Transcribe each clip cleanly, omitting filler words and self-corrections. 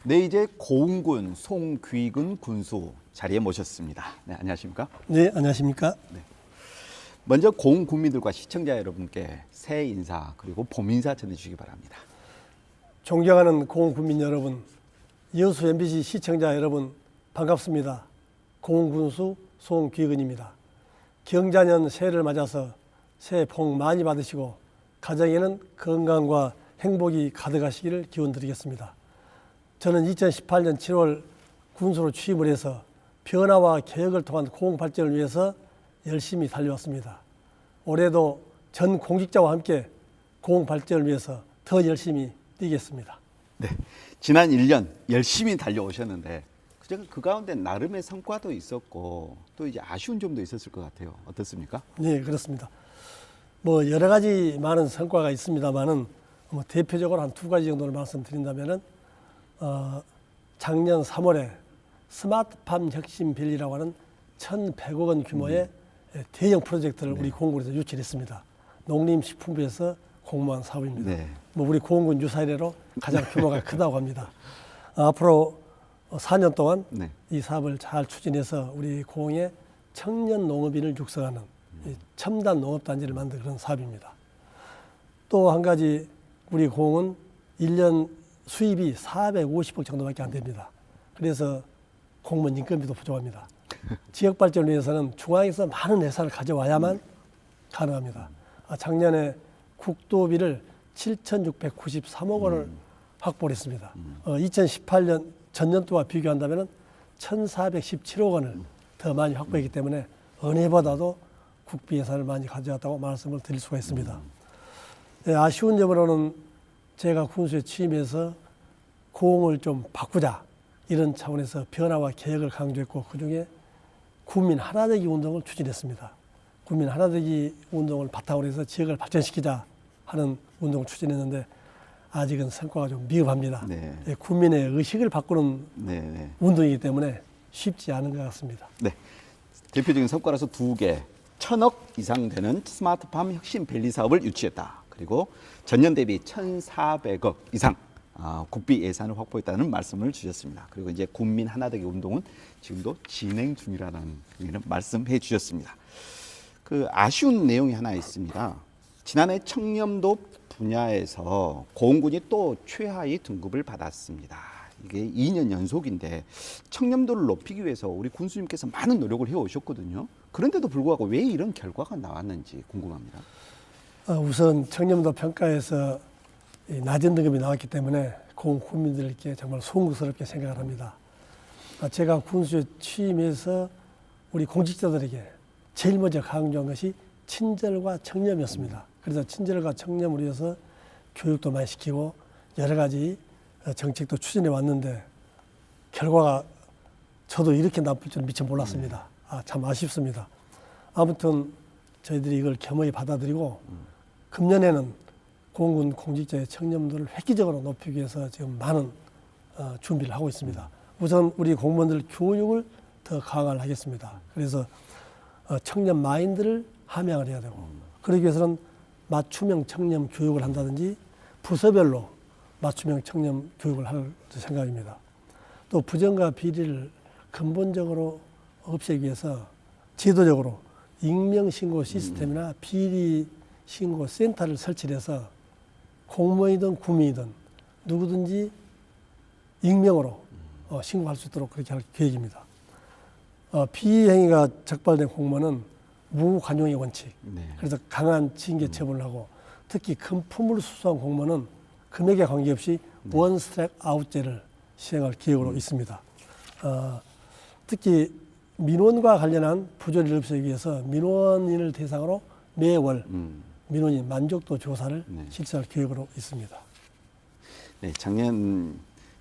네, 이제 고흥군 송귀근 군수 자리에 모셨습니다. 네, 안녕하십니까? 네, 안녕하십니까? 먼저 고흥 군민들과 시청자 여러분께 새해 인사 그리고 봄 인사 전해주시기 바랍니다. 존경하는 고흥 군민 여러분, 여수 MBC 시청자 여러분 반갑습니다. 고흥 군수 송귀근입니다. 경자년 새해를 맞아서 새해 복 많이 받으시고 가정에는 건강과 행복이 가득하시기를 기원드리겠습니다. 저는 2018년 7월 군수로 취임을 해서 변화와 개혁을 통한 고흥 발전을 위해서 열심히 달려왔습니다. 올해도 전 공직자와 함께 고흥 발전을 위해서 더 열심히 뛰겠습니다. 네, 지난 1년 열심히 달려오셨는데 그 가운데 나름의 성과도 있었고 또 이제 아쉬운 점도 있었을 것 같아요. 어떻습니까? 네, 그렇습니다. 뭐 여러 가지 많은 성과가 있습니다만은 대표적으로 한 두 가지 정도를 말씀드린다면은 작년 3월에 스마트팜 혁신 밸리라고 하는 1,100억 원 규모의 대형 프로젝트를 우리 고흥군에서 유치했습니다. 농림식품부에서 공모한 사업입니다. 네. 뭐 우리 고흥군 유사이래로 가장 규모가 크다고 합니다. 앞으로 4년 동안 이 사업을 잘 추진해서 우리 고흥의 청년 농업인을 육성하는 이 첨단 농업단지를 만드는 그런 사업입니다. 또 한 가지 우리 고흥은 1년 수입이 450억 정도밖에 안 됩니다. 그래서 공무원 인건비도 부족합니다. 지역 발전을 위해서는 중앙에서 많은 예산을 가져와야만 가능합니다. 작년에 국도비를 7,693억 원을 확보를 했습니다. 2018년 전년도와 비교한다면 1,417억 원을 더 많이 확보했기 때문에 어느 해보다도 국비 예산을 많이 가져왔다고 말씀을 드릴 수가 있습니다. 네, 아쉬운 점으로는 제가 군수에 취임해서 고흥을 좀 바꾸자 이런 차원에서 변화와 개혁을 강조했고 그중에 군민 하나되기 운동을 추진했습니다. 군민 하나되기 운동을 바탕으로 해서 지역을 발전시키자 하는 운동을 추진했는데 아직은 성과가 좀 미흡합니다. 네. 군민의 의식을 바꾸는 운동이기 때문에 쉽지 않은 것 같습니다. 네, 대표적인 성과로서 2개, 1,000억 이상 되는 스마트팜 혁신 밸리 사업을 유치했다. 그리고 전년 대비 1,400억 이상 국비 예산을 확보했다는 말씀을 주셨습니다. 그리고 이제 군민 하나되기 운동은 지금도 진행 중이라는 말씀해 주셨습니다. 그 아쉬운 내용이 하나 있습니다. 지난해 청렴도 분야에서 고흥군이 또 최하위 등급을 받았습니다. 이게 2년 연속인데 청렴도를 높이기 위해서 우리 군수님께서 많은 노력을 해오셨거든요. 그런데도 불구하고 왜 이런 결과가 나왔는지 궁금합니다. 우선 청렴도 평가에서 낮은 등급이 나왔기 때문에 고흥 군민들께 정말 송구스럽게 생각을 합니다. 제가 군수에 취임해서 우리 공직자들에게 제일 먼저 강조한 것이 친절과 청렴이었습니다. 그래서 친절과 청렴을 위해서 교육도 많이 시키고 여러 가지 정책도 추진해 왔는데 결과가 저도 이렇게 나쁠 줄 미처 몰랐습니다. 참 아쉽습니다. 아무튼 저희들이 이걸 겸허히 받아들이고 금년에는 고흥군 공직자의 청렴도를 획기적으로 높이기 위해서 지금 많은 준비를 하고 있습니다. 우선 우리 공무원들 교육을 더 강화를 하겠습니다. 그래서 청렴 마인드를 함양을 해야 되고 그러기 위해서는 맞춤형 청렴 교육을 한다든지 부서별로 맞춤형 청렴 교육을 할 생각입니다. 또 부정과 비리를 근본적으로 없애기 위해서 제도적으로 익명신고 시스템이나 비리 신고 센터를 설치해서 공무원이든 구민이든 누구든지 익명으로 신고할 수 있도록 그렇게 할 계획입니다. 비행위가 적발된 공무원은 무관용의 원칙, 그래서 강한 징계 처분을 하고 특히 금품을 수수한 공무원은 금액에 관계없이 원스트라이크 아웃제를 시행할 계획으로 있습니다. 특히 민원과 관련한 부조리를 없애기 위해서 민원인을 대상으로 매월 민원인 만족도 조사를 실시할 계획으로 있습니다. 네,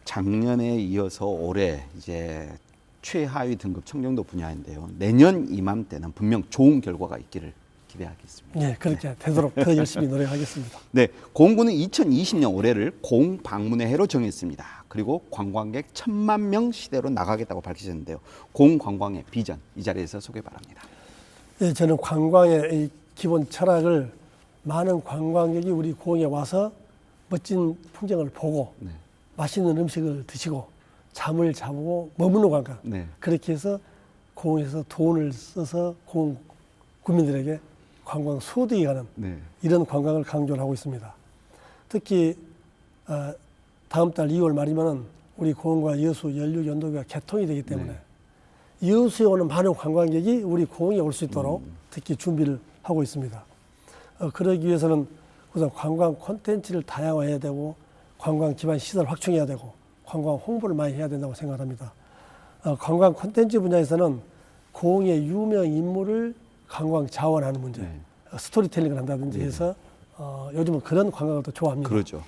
작년에 이어서 올해 이제 최하위 등급 청렴도 분야인데요. 내년 이맘때는 분명 좋은 결과가 있기를 기대하겠습니다. 네, 그렇게 되도록 더 열심히 노력하겠습니다. 네, 고흥군은 2020년 올해를 고흥 방문의 해로 정했습니다. 그리고 관광객 1,000만 명 시대로 나가겠다고 밝히셨는데요. 고흥 관광의 비전 이 자리에서 소개 바랍니다. 네, 저는 관광의 이 기본 철학을 많은 관광객이 우리 고흥에 와서 멋진 풍경을 보고 맛있는 음식을 드시고 잠을 자고 머무는 관광. 네. 그렇게 해서 공에서 돈을 써서 공 국민들에게 관광 소득이 가는 네. 이런 관광을 강조를 하고 있습니다. 특히 다음 달 2월 말이면은 우리 공과 여수 연륙 연도가 개통이 되기 때문에 여수에 오는 많은 관광객이 우리 공에 올 수 있도록 특히 준비를 하고 있습니다. 그러기 위해서는 우선 관광 콘텐츠를 다양화해야 되고 관광 기반 시설 확충해야 되고 관광 홍보를 많이 해야 된다고 생각합니다. 관광 콘텐츠 분야에서는 공의 유명 인물을 관광 자원하는 문제, 네. 스토리텔링을 한다든지 해서 요즘은 그런 관광을 더 좋아합니다. 그러죠.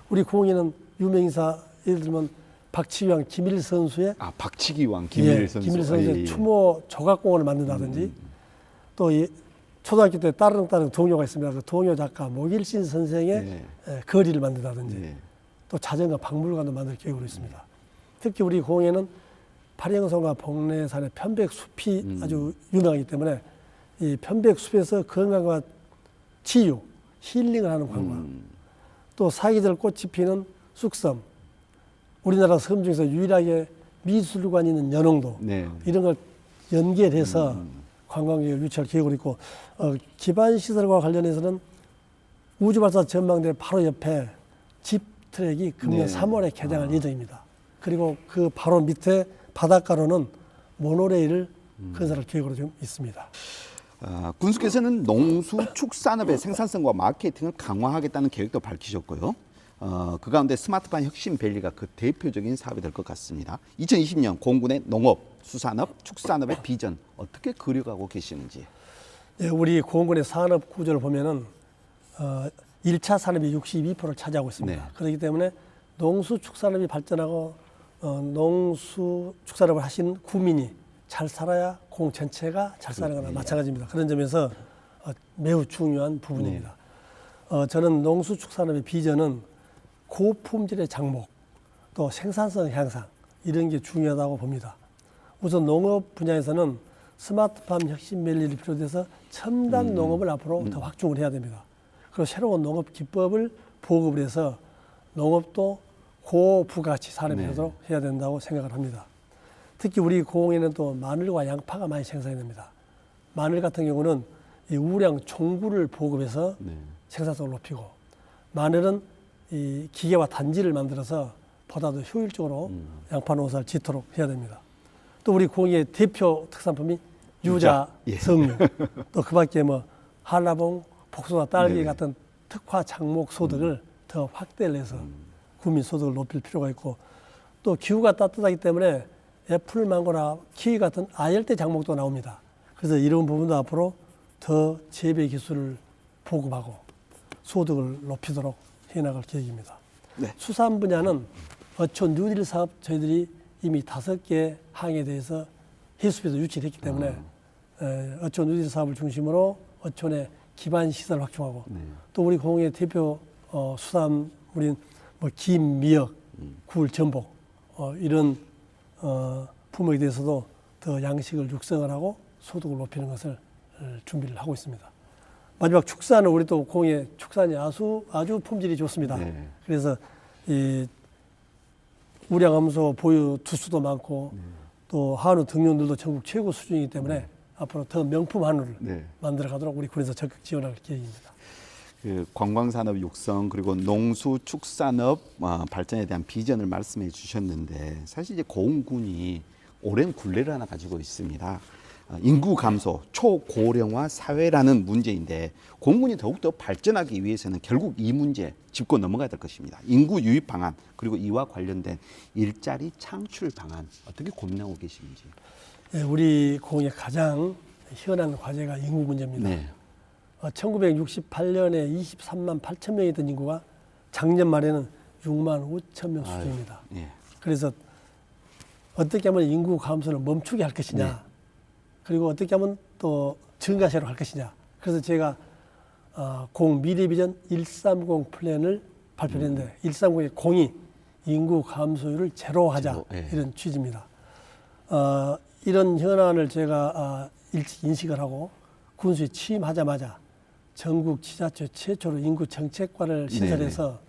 우리 공에는 유명 인사 예를 들면 박치기왕 김일 선수의 박치기왕 김일 선수. 김일 선수의 추모 조각공원을 만든다든지 또 이 초등학교 때 따릉따릉 동요가 있습니다. 그 동요 작가 목일신 선생의 거리를 만든다든지 또 자전거 박물관도 만들 계획으로 있습니다. 특히 우리 공에는 팔형성과 복례산의 편백숲이 아주 유명하기 때문에 이 편백숲에서 건강과 치유, 힐링을 하는 관광 또 사계절 꽃이 피는 쑥섬 우리나라 섬 중에서 유일하게 미술관이 있는 연홍도 이런 걸 연결해서 관광객을 유치할 계획으로 있고 기반시설과 관련해서는 우주발사 전망대 바로 옆에 집 트랙이 금년 3월에 개장할 예정입니다. 그리고 그 바로 밑에 바닷가로는 모노레일을 건설할 계획으로 좀 있습니다. 군수께서는 농수축산업의 생산성과 마케팅을 강화하겠다는 계획도 밝히셨고요. 그 가운데 스마트팜 혁신밸리가 그 대표적인 사업이 될 것 같습니다. 2020년 공군의 농업, 수산업, 축산업의 비전 어떻게 그려가고 계시는지. 예, 우리 공군의 산업 구조를 보면은 1차 산업이 62%를 차지하고 있습니다. 그렇기 때문에 농수축산업이 발전하고 농수축산업을 하신 구민이 잘 살아야 공 전체가 잘 사는 거나 마찬가지입니다. 그런 점에서 매우 중요한 부분입니다. 저는 농수축산업의 비전은 고품질의 장목, 또 생산성 향상 이런 게 중요하다고 봅니다. 우선 농업 분야에서는 스마트팜 혁신밸리를 비롯해서 첨단 농업을 앞으로 더 확충을 해야 됩니다. 그리고 새로운 농업 기법을 보급을 해서 농업도 고부가치 산업이 되도록 해야 된다고 생각을 합니다. 특히 우리 공에는 또 마늘과 양파가 많이 생산이 됩니다. 마늘 같은 경우는 이 우량 종구를 보급해서 생산성을 높이고 마늘은 이 기계와 단지를 만들어서 보다 더 효율적으로 양파 농사를 짓도록 해야 됩니다. 또 우리 공의 대표 특산품이 유자, 석류, 또 그밖에 뭐 한라봉, 복숭아, 딸기 같은 특화 작목 소득을 더 확대를 해서 국민 소득을 높일 필요가 있고 또 기후가 따뜻하기 때문에 애플, 망고나 키위 같은 아열대 작목도 나옵니다. 그래서 이런 부분도 앞으로 더 재배 기술을 보급하고 소득을 높이도록 해나갈 계획입니다. 수산 분야는 어촌 뉴딜 사업 저희들이 이미 5개 항에 대해서 해수부에서 유치를 했기 때문에 어촌 뉴딜 사업을 중심으로 어촌의 기반 시설 확충하고 또 우리 공의 대표 수산물인 뭐 김, 미역, 굴, 전복 이런 품목에 대해서도 더 양식을 육성을 하고 소득을 높이는 것을 준비를 하고 있습니다. 마지막 축산은 우리 또 공의 축산이 아주 품질이 좋습니다. 그래서 이 우량함소 보유 두수도 많고 또 한우 등용들도 전국 최고 수준이기 때문에 앞으로 더 명품 한우를 만들어 가도록 우리 군에서 적극 지원할 계획입니다. 그 관광산업 육성 그리고 농수축산업 발전에 대한 비전을 말씀해 주셨는데 사실 이제 공군이 오랜 굴레를 하나 가지고 있습니다. 인구 감소, 초고령화 사회라는 문제인데 공군이 더욱더 발전하기 위해서는 결국 이 문제 짚고 넘어가야 될 것입니다. 인구 유입 방안 그리고 이와 관련된 일자리 창출 방안 어떻게 고민하고 계시는지. 네, 우리 공의 가장 현안 과제가 인구 문제입니다. 1968년에 23만 8천 명이던 인구가 작년 말에는 6만 5천 명 수준입니다. 그래서 어떻게 하면 인구 감소를 멈추게 할 것이냐 그리고 어떻게 하면 또 증가세로 할 것이냐. 그래서 제가 공 미래비전 130 플랜을 발표했는데 130의 공이 인구 감소율을 제로하자 이런 취지입니다. 이런 현안을 제가 일찍 인식을 하고 군수에 취임하자마자 전국 지자체 최초로 인구 정책과를 신설해서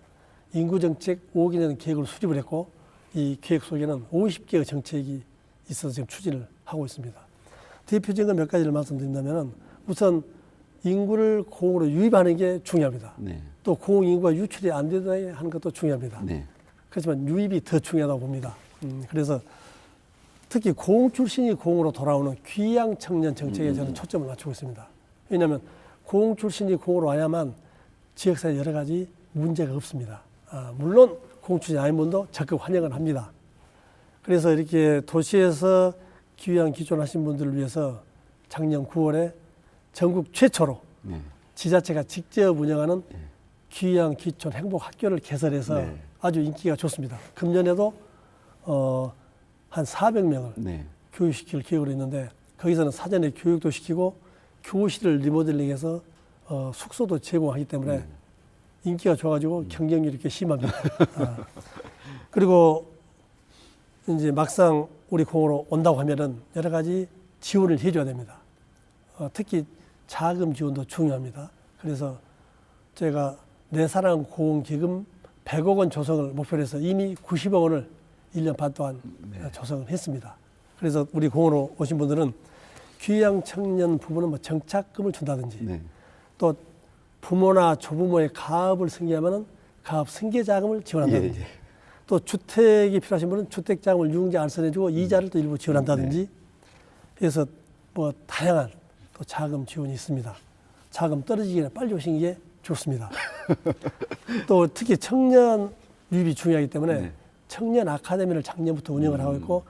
인구정책 5개년 계획을 수립을 했고 이 계획 속에는 50개의 정책이 있어서 지금 추진을 하고 있습니다. 대표적인 것 몇 가지를 말씀드린다면 우선 인구를 공으로 유입하는 게 중요합니다. 네. 또 공인구가 유출이 안 되다 하는 것도 중요합니다. 네. 그렇지만 유입이 더 중요하다고 봅니다. 그래서 특히 공 출신이 공으로 돌아오는 귀양 청년 정책에 저는 초점을 맞추고 있습니다. 왜냐하면 공 출신이 공으로 와야만 지역사회 여러 가지 문제가 없습니다. 물론 공 출신이 아닌 분도 적극 환영을 합니다. 그래서 이렇게 도시에서 귀양 기촌하신 분들을 위해서 작년 9월에 전국 최초로 네. 지자체가 직접 운영하는 귀양 기촌 행복학교를 개설해서 네. 아주 인기가 좋습니다. 금년에도 한 400명을 네. 교육시킬 계획으로 있는데 거기서는 사전에 교육도 시키고 교실을 리모델링해서 숙소도 제공하기 때문에 인기가 좋아가지고 경쟁률이 꽤 심합니다. 그리고 이제 막상 우리 공으로 온다고 하면은 여러 가지 지원을 해줘야 됩니다. 특히 자금 지원도 중요합니다. 그래서 제가 내 사랑 공기금 100억 원 조성을 목표로 해서 이미 90억 원을 1년 반 동안 조성을 했습니다. 그래서 우리 공으로 오신 분들은 귀양 청년 부부는 뭐 정착금을 준다든지 네. 또 부모나 조부모의 가업을 승계하면은 가업 승계 자금을 지원한다든지 예, 예. 또 주택이 필요하신 분은 주택 자금을 유흥자 알선해주고 이자를 또 일부 지원한다든지 그래서 뭐 다양한 또 자금 지원이 있습니다. 자금 떨어지기 전에 빨리 오시는 게 좋습니다. 또 특히 청년 유입이 중요하기 때문에 네. 청년 아카데미를 작년부터 운영을 하고 있고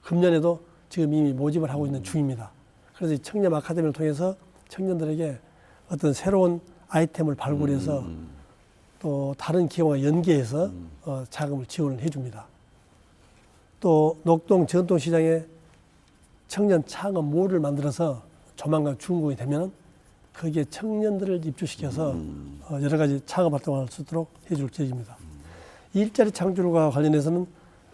금년에도 지금 이미 모집을 하고 있는 중입니다. 그래서 이 청년 아카데미를 통해서 청년들에게 어떤 새로운 아이템을 발굴해서 또 다른 기업과 연계해서 자금을 지원을 해줍니다. 또 녹동 전통시장에 청년 창업 몰을 만들어서 조만간 준공이 되면 거기에 청년들을 입주시켜서 여러 가지 창업 활동을 할 수 있도록 해줄 계획입니다. 일자리 창출과 관련해서는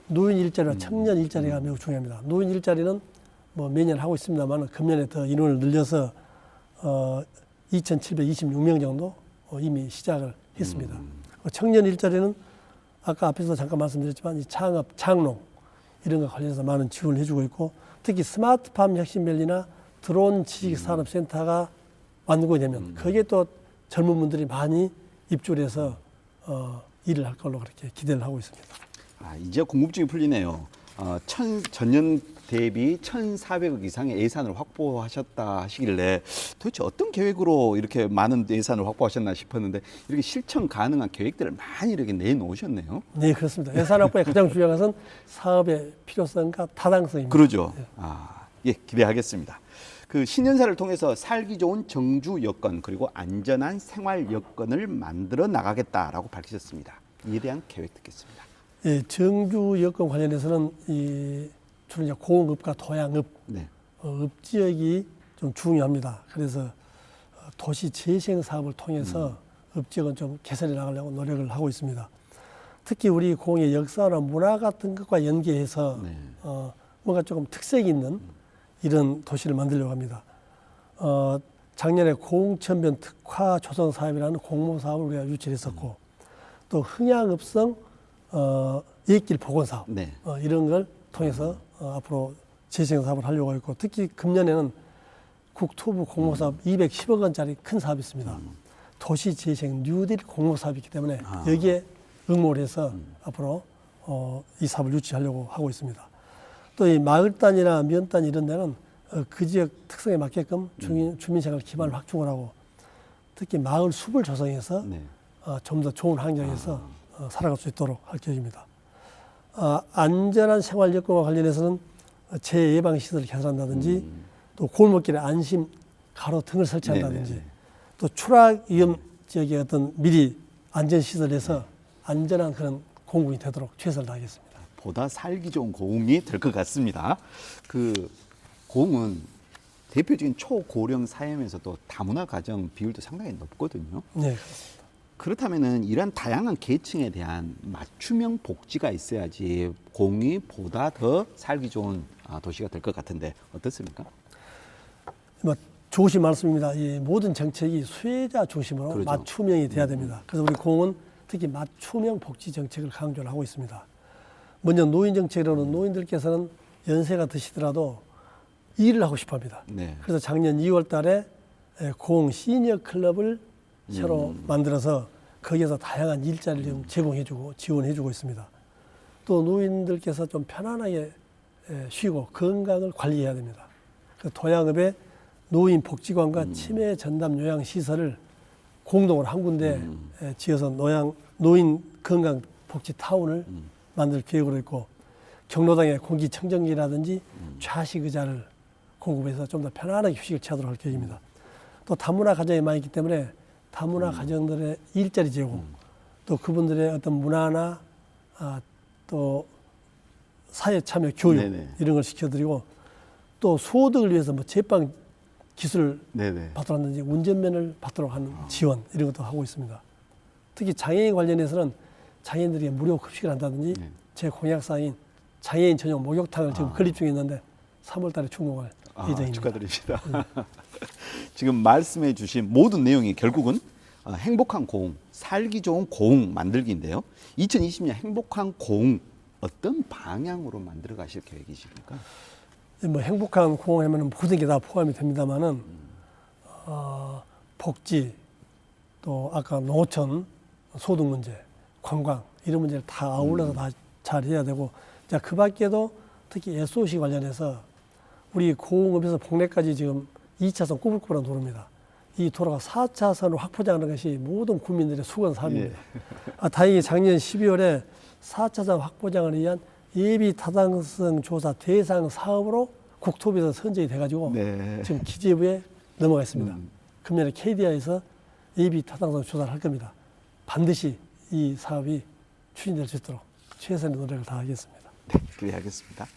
노인 일자리와 청년 일자리가 매우 중요합니다. 노인 일자리는 뭐 매년 하고 있습니다만 금년에 더 인원을 늘려서 2,726명 정도 이미 시작을 했습니다. 청년 일자리는 아까 앞에서 잠깐 말씀드렸지만 이 창업, 창농 이런 거 관련해서 많은 지원을 해주고 있고 특히 스마트팜 혁신밸리나 드론 지식산업센터가 완공이 되면 거기에 또 젊은 분들이 많이 입주를 해서 일을 할 걸로 그렇게 기대를 하고 있습니다. 이제 궁금증이 풀리네요. 전년 대비 1,400억 이상의 예산을 확보하셨다 하시길래 도대체 어떤 계획으로 이렇게 많은 예산을 확보하셨나 싶었는데 이렇게 실천 가능한 계획들을 많이 이렇게 내놓으셨네요. 네, 그렇습니다. 예산 확보의 가장 중요한 것은 사업의 필요성과 타당성입니다. 그러죠. 예, 기대하겠습니다. 그 신년사를 통해서 살기 좋은 정주 여건 그리고 안전한 생활 여건을 만들어 나가겠다라고 밝히셨습니다. 이에 대한 계획 듣겠습니다. 예, 정주 여건 관련해서는 주로 이제 공업과 토양업, 네. 업 지역이 좀 중요합니다. 그래서 도시 재생 사업을 통해서 업 지역은 좀 개선해 나가려고 노력을 하고 있습니다. 특히 우리 공의 역사나 문화 같은 것과 연계해서 네. 뭔가 조금 특색이 있는 이런 도시를 만들려고 합니다. 작년에 공천변 특화 조성 사업이라는 공모 사업을 우리가 유치했었고 또 흥양읍성 예길 복원 사업 네. 이런 걸 통해서 앞으로 재생 사업을 하려고 했고 특히 금년에는 국토부 공모 사업 210억 원짜리 큰 사업이 있습니다. 도시 재생 뉴딜 공모 사업이 있기 때문에 여기에 응모를 해서 앞으로 이 사업을 유치하려고 하고 있습니다. 또 이 마을 단이나 면 단 이런 데는 그 지역 특성에 맞게끔 주민생활 기반을 확충을 하고 특히 마을 숲을 조성해서 네. 좀 더 좋은 환경에서 살아갈 수 있도록 할 계획입니다. 안전한 생활 여건과 관련해서는 재예방 시설을 개설한다든지 또 골목길에 안심 가로등을 설치한다든지 네네. 또 추락 위험 지역에 어떤 미리 안전 시설에서 안전한 그런 공군이 되도록 최선을 다하겠습니다. 보다 살기 좋은 고흥이 될 것 같습니다. 그 고흥은 대표적인 초고령 사회면서도 다문화 가정 비율도 상당히 높거든요. 네, 그렇습니다. 그렇다면은 이런 다양한 계층에 대한 맞춤형 복지가 있어야지 고흥이 보다 더 살기 좋은 도시가 될 것 같은데 어떻습니까? 뭐 좋으신 말씀입니다. 이 모든 정책이 수혜자 중심으로 그렇죠. 맞춤형이 돼야 됩니다. 그래서 우리 공은 특히 맞춤형 복지 정책을 강조를 하고 있습니다. 먼저 노인 정책으로는 노인들께서는 연세가 드시더라도 일을 하고 싶어 합니다. 네. 그래서 작년 2월 달에 공 시니어 클럽을 새로 만들어서 거기에서 다양한 일자리를 좀 제공해주고 지원해주고 있습니다. 또 노인들께서 좀 편안하게 쉬고 건강을 관리해야 됩니다. 그 도양읍에 노인 복지관과 치매 전담 요양 시설을 공동으로 한 군데 지어서 노인 건강 복지 타운을 만들 계획으로 있고 경로당에 공기청정기라든지 좌식 의자를 공급해서 좀 더 편안하게 휴식을 취하도록 할 계획입니다. 또 다문화 가정이 많이 있기 때문에 다문화 가정들의 일자리 제공, 또 그분들의 어떤 문화나 또 사회 참여 교육 네네. 이런 걸 시켜드리고 또 소득을 위해서 뭐 제빵 기술을 네네. 받도록 하는지 운전면을 받도록 하는 지원 이런 것도 하고 있습니다. 특히 장애인 관련해서는 장애인들에게 무료 급식을 한다든지 네. 제 공약사항인 장애인 전용 목욕탕을 지금 건립 중에 있는데 3월 달에 준공할 예정입니다. 축하드립니다. 지금 말씀해 주신 모든 내용이 결국은 행복한 고흥, 살기 좋은 고흥 만들기인데요. 2020년 행복한 고흥 어떤 방향으로 만들어 가실 계획이십니까? 뭐 행복한 고흥하면 모든 게 다 포함이 됩니다만은 복지 또 아까 농어촌 소득 문제, 관광 이런 문제를 다 아울러서 다 잘 해야 되고 자, 그 밖에도 특히 SOC 관련해서 우리 고흥읍에서 봉래까지 지금 2차선 꾸불꾸불한 도로입니다. 이 도로가 4차선으로 확포장하는 것이 모든 국민들의 수건 사업입니다. 다행히 작년 12월에 4차선 확포장을 위한 예비 타당성 조사 대상 사업으로 국토부에서 선정이 돼가지고 네. 지금 기재부에 넘어가 있습니다. 금년에 KDI에서 예비 타당성 조사를 할 겁니다. 반드시 이 사업이 추진될 수 있도록 최선의 노력을 다하겠습니다. 네, 기대하겠습니다.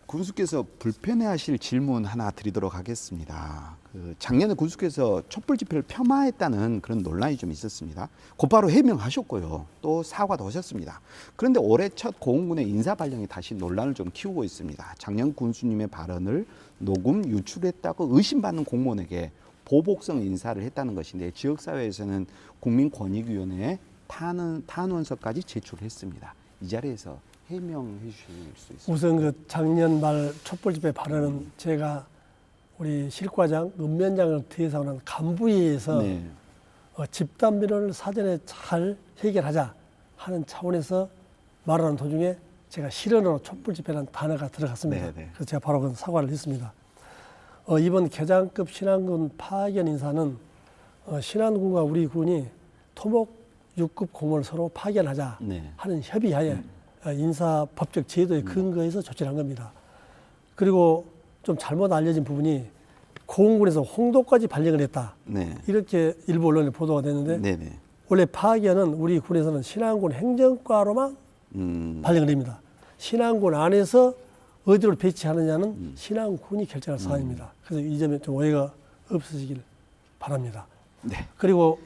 군수께서 불편해하실 질문 하나 드리도록 하겠습니다. 작년에 군수께서 촛불 집회를 폄하했다는 그런 논란이 좀 있었습니다. 곧바로 해명하셨고요. 또 사과도 하셨습니다. 그런데 올해 첫 고흥군의 인사 발령이 다시 논란을 좀 키우고 있습니다. 작년 군수님의 발언을 녹음 유출했다고 의심받는 공무원에게 보복성 인사를 했다는 것인데 지역사회에서는 국민권익위원회에 탄원서까지 제출했습니다. 이 자리에서 해명해 주실 수 있습니까? 우선 그 작년 말 촛불 집회 발언은 제가 우리 실과장, 읍면장을 대상으로 한 간부회에서 네. 집단 민원을 사전에 잘 해결하자 하는 차원에서 말하는 도중에 제가 실언으로 촛불 집회라는 단어가 들어갔습니다. 네, 네. 그래서 제가 바로 그 사과를 했습니다. 이번 개장급 신안군 파견 인사는 신안군과 우리 군이 토목 6급 공무원을 서로 파견하자 네. 하는 협의하에 인사 법적 제도에 근거해서 조치를 한 겁니다. 그리고 좀 잘못 알려진 부분이 고흥군에서 홍도까지 발령을 했다. 네. 이렇게 일부 언론에 보도가 됐는데 네네. 원래 파견은 우리 군에서는 신안군 행정과로만 발령을 합니다. 신안군 안에서 어디로 배치하느냐는 신안군이 결정할 사안입니다. 그래서 이 점에 좀 오해가 없으시길 바랍니다. 네. 그리고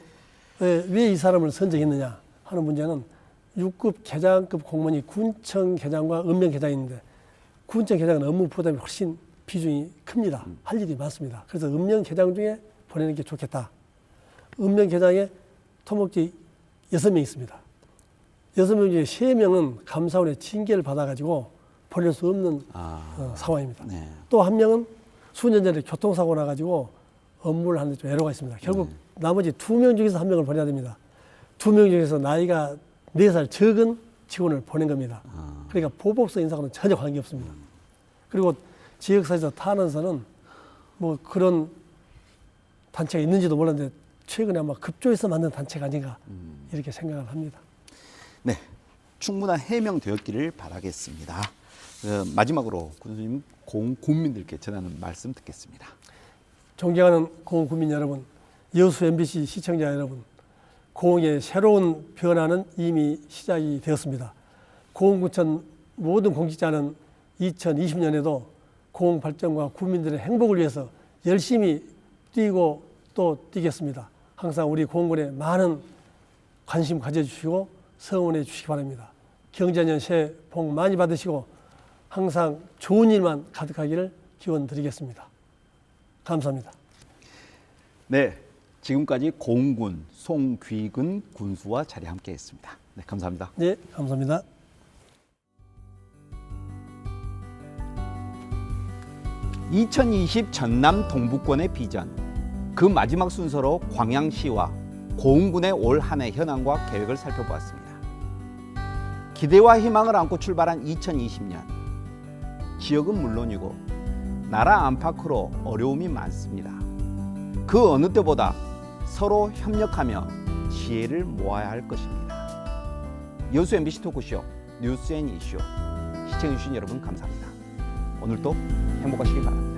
왜 이 사람을 선정했느냐 하는 문제는 6급 계장급 공무원이 군청 계장과 읍면 계장이 있는데 군청 계장은 업무 부담이 훨씬 비중이 큽니다. 할 일이 많습니다. 그래서 읍면 계장 중에 보내는 게 좋겠다. 읍면 계장에 토목지 6명 있습니다. 6명 중에 3명은 감사원의 징계를 받아가지고 보낼 수 없는 상황입니다. 네. 또 한 명은 수년 전에 교통사고 나가지고 업무를 하는데 좀 애로가 있습니다. 결국 나머지 2명 중에서 1명을 보내야 됩니다. 2명 중에서 나이가 4살 적은 직원을 보낸 겁니다. 그러니까 보복성 인사와는 전혀 관계없습니다. 그리고 지역사회에서 탄원서는 뭐 그런 단체가 있는지도 몰랐는데 최근에 아마 급조해서 만든 단체가 아닌가 이렇게 생각을 합니다. 네. 충분한 해명되었기를 바라겠습니다. 마지막으로 군수님 고흥 군민들께 전하는 말씀 듣겠습니다. 존경하는 고흥 국민 여러분, 여수 MBC 시청자 여러분, 고흥의 새로운 변화는 이미 시작이 되었습니다. 고흥구청 모든 공직자는 2020년에도 고흥 발전과 국민들의 행복을 위해서 열심히 뛰고 또 뛰겠습니다. 항상 우리 고흥군에 많은 관심 가져주시고 성원해 주시기 바랍니다. 경자년 새해 복 많이 받으시고 항상 좋은 일만 가득하기를 기원 드리겠습니다. 감사합니다. 네. 지금까지 고흥군 송귀근 군수와 자리 함께했습니다. 네, 감사합니다. 네, 감사합니다. (2020) 전남 동북권의 비전, 그 마지막 순서로 광양시와 고흥군의 올 한 해 현황과 계획을 살펴보았습니다. 기대와 희망을 안고 출발한 2020년, 지역은 물론이고 나라 안팎으로 어려움이 많습니다. 그 어느 때보다 서로 협력하며 지혜를 모아야 할 것입니다. 여수 MBC 토크쇼 뉴스 앤 이슈, 시청해주신 여러분 감사합니다. 오늘도 행복하시길 바랍니다.